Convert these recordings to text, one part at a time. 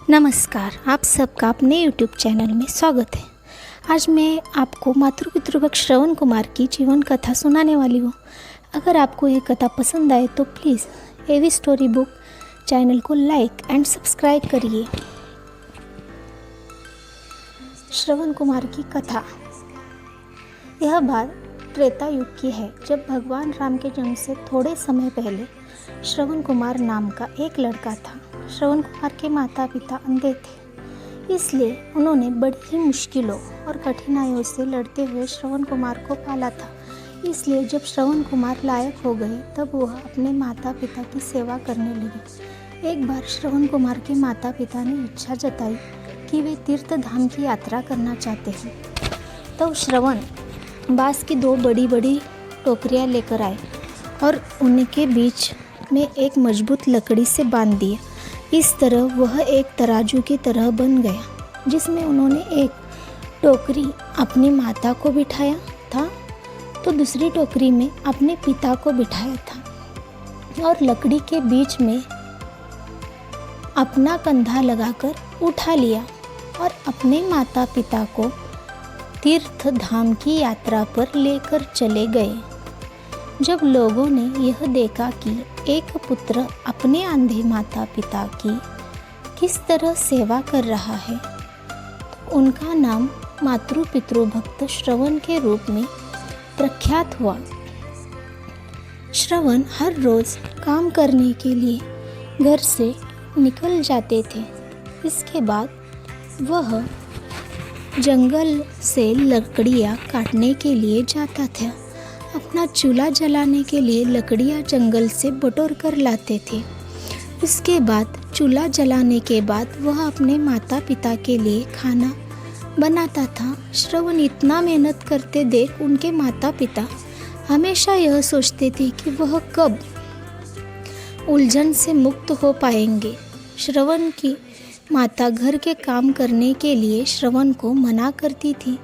नमस्कार, आप सबका अपने YouTube चैनल में स्वागत है। आज मैं आपको मातृ पितृभक्त श्रवण कुमार की जीवन कथा सुनाने वाली हूँ। अगर आपको ये कथा पसंद आए तो please AV story book channel को लाइक एंड सब्सक्राइब करिए। श्रवण कुमार की कथा। यह बात त्रेता युग की है, जब भगवान राम के जन्म से थोड़े समय पहले श्रवण कुमार नाम का एक लड़का था। श्रवण कुमार के माता पिता अंधे थे, इसलिए उन्होंने बड़ी ही मुश्किलों और कठिनाइयों से लड़ते हुए श्रवण कुमार को पाला था। इसलिए जब श्रवण कुमार लायक हो गए तब वह अपने माता पिता की सेवा करने लगे। एक बार श्रवण कुमार के माता पिता ने इच्छा जताई कि वे तीर्थ धाम की यात्रा करना चाहते हैं। तब श्रवण बांस की दो बड़ी बड़ी टोकरियाँ लेकर आए और उनके बीच में एक मजबूत लकड़ी से बांध दिया। इस तरह वह एक तराजू की तरह बन गया, जिसमें उन्होंने एक टोकरी अपनी माता को बिठाया था तो दूसरी टोकरी में अपने पिता को बिठाया था और लकड़ी के बीच में अपना कंधा लगाकर उठा लिया और अपने माता पिता को तीर्थ धाम की यात्रा पर लेकर चले गए। जब लोगों ने यह देखा कि एक पुत्र अपने अंधे माता पिता की किस तरह सेवा कर रहा है, तो उनका नाम मातृ पितृभक्त श्रवण के रूप में प्रख्यात हुआ। श्रवण हर रोज़ काम करने के लिए घर से निकल जाते थे। इसके बाद वह जंगल से लकड़ियाँ काटने के लिए जाता था। अपना चूल्हा जलाने के लिए लकड़ियाँ जंगल से बटोर कर लाते थे। उसके बाद चूल्हा जलाने के बाद वह अपने माता पिता के लिए खाना बनाता था। श्रवण इतना मेहनत करते देख उनके माता पिता हमेशा यह सोचते थे कि वह कब उलझन से मुक्त हो पाएंगे। श्रवण की माता घर के काम करने के लिए श्रवण को मना करती थी,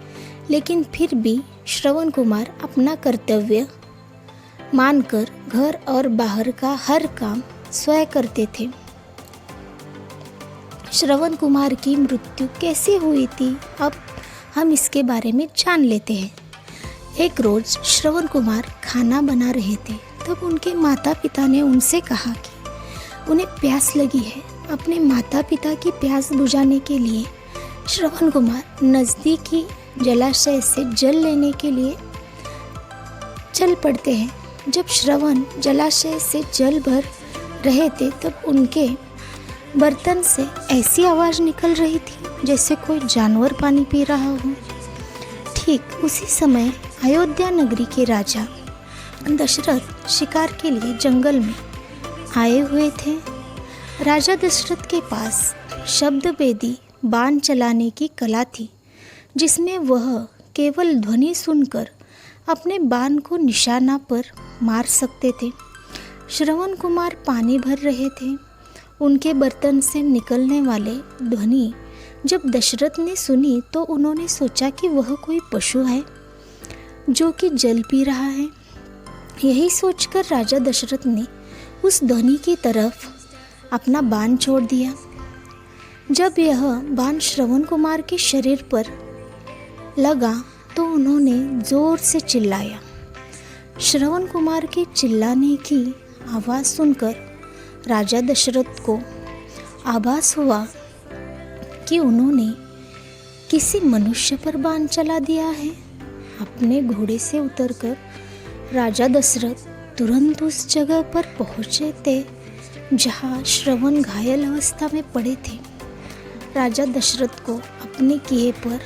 लेकिन फिर भी श्रवण कुमार अपना कर्तव्य मानकर घर और बाहर का हर काम स्वयं करते थे। श्रवण कुमार की मृत्यु कैसे हुई थी, अब हम इसके बारे में जान लेते हैं। एक रोज़ श्रवण कुमार खाना बना रहे थे, तब उनके माता पिता ने उनसे कहा कि उन्हें प्यास लगी है। अपने माता पिता की प्यास बुझाने के लिए श्रवण कुमार नज़दीकी जलाशय से जल लेने के लिए चल पड़ते हैं। जब श्रवण जलाशय से जल भर रहे थे तब उनके बर्तन से ऐसी आवाज़ निकल रही थी जैसे कोई जानवर पानी पी रहा हो। ठीक उसी समय अयोध्या नगरी के राजा दशरथ शिकार के लिए जंगल में आए हुए थे। राजा दशरथ के पास शब्द वेदी बाण चलाने की कला थी, जिसमें वह केवल ध्वनि सुनकर अपने बाण को निशाना पर मार सकते थे। श्रवण कुमार पानी भर रहे थे। उनके बर्तन से निकलने वाले ध्वनि जब दशरथ ने सुनी तो उन्होंने सोचा कि वह कोई पशु है जो कि जल पी रहा है। यही सोचकर राजा दशरथ ने उस ध्वनि की तरफ अपना बाण छोड़ दिया। जब यह बाण श्रवण कुमार के शरीर पर लगा तो उन्होंने जोर से चिल्लाया। श्रवण कुमार के चिल्लाने की आवाज़ सुनकर राजा दशरथ को आभास हुआ कि उन्होंने किसी मनुष्य पर बाण चला दिया है। अपने घोड़े से उतरकर राजा दशरथ तुरंत उस जगह पर पहुँचे थे जहाँ श्रवण घायल अवस्था में पड़े थे। राजा दशरथ को अपने किए पर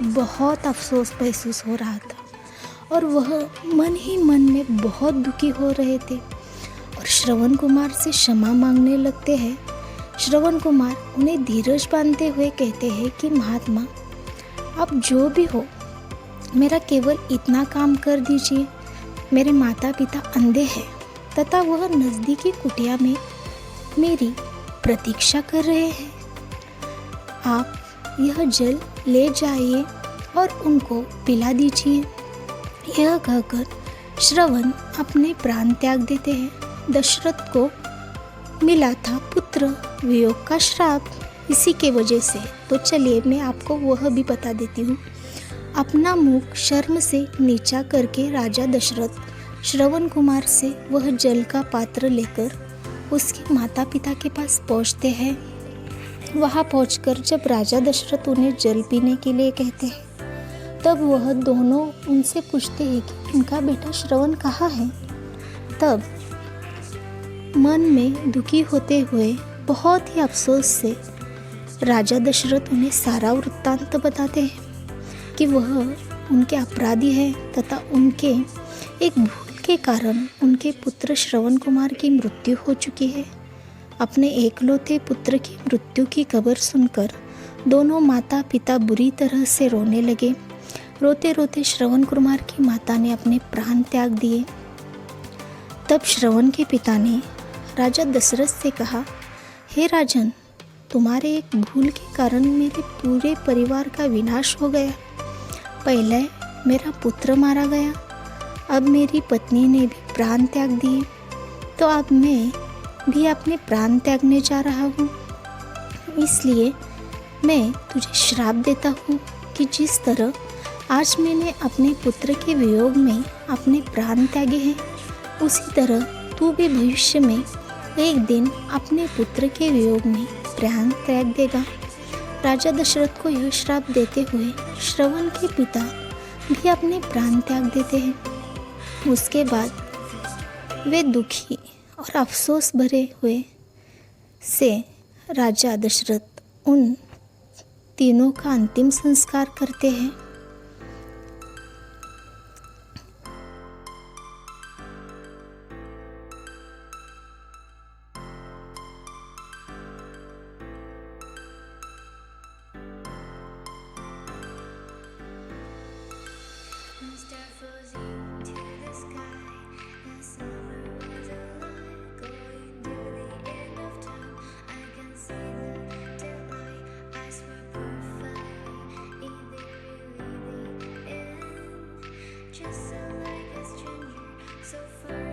बहुत अफसोस महसूस हो रहा था और वह मन ही मन में बहुत दुखी हो रहे थे और श्रवण कुमार से क्षमा मांगने लगते हैं। श्रवण कुमार उन्हें धीरज बांधते हुए कहते हैं कि महात्मा, आप जो भी हो मेरा केवल इतना काम कर दीजिए। मेरे माता पिता अंधे हैं तथा वह नज़दीकी कुटिया में मेरी प्रतीक्षा कर रहे हैं। आप यह जल ले जाइए और उनको पिला दीजिए। यह कहकर श्रवण अपने प्राण त्याग देते हैं। दशरथ को मिला था पुत्र वियोग का श्राप। इसी के वजह से। तो चलिए मैं आपको वह भी बता देती हूँ। अपना मुख शर्म से नीचा करके राजा दशरथ श्रवण कुमार से वह जल का पात्र लेकर उसके माता पिता के पास पहुँचते हैं। वहाँ पहुँचकर जब राजा दशरथ उन्हें जल पीने के लिए कहते हैं, तब वह दोनों उनसे पूछते हैं कि उनका बेटा श्रवण कहाँ है। तब मन में दुखी होते हुए बहुत ही अफसोस से राजा दशरथ उन्हें सारा वृत्तांत बताते हैं कि वह उनके अपराधी है तथा उनके एक भूल के कारण उनके पुत्र श्रवण कुमार की मृत्यु हो चुकी है। अपने एकलौते पुत्र की मृत्यु की खबर सुनकर दोनों माता पिता बुरी तरह से रोने लगे। रोते रोते श्रवण कुमार की माता ने अपने प्राण त्याग दिए। तब श्रवण के पिता ने राजा दशरथ से कहा, हे राजन, तुम्हारे एक भूल के कारण मेरे पूरे परिवार का विनाश हो गया। पहले मेरा पुत्र मारा गया, अब मेरी पत्नी ने भी प्राण त्याग दिए, तो अब मैं भी अपने प्राण त्यागने जा रहा हूँ। इसलिए मैं तुझे श्राप देता हूँ कि जिस तरह आज मैंने अपने पुत्र के वियोग में अपने प्राण त्यागे हैं, उसी तरह तू भी भविष्य में एक दिन अपने पुत्र के वियोग में प्राण त्याग देगा। राजा दशरथ को यह श्राप देते हुए श्रवण के पिता भी अपने प्राण त्याग देते हैं। उसके बाद वे दुखी और अफसोस भरे हुए से राजा दशरथ उन तीनों का अंतिम संस्कार करते हैं। Just so like a stranger, so far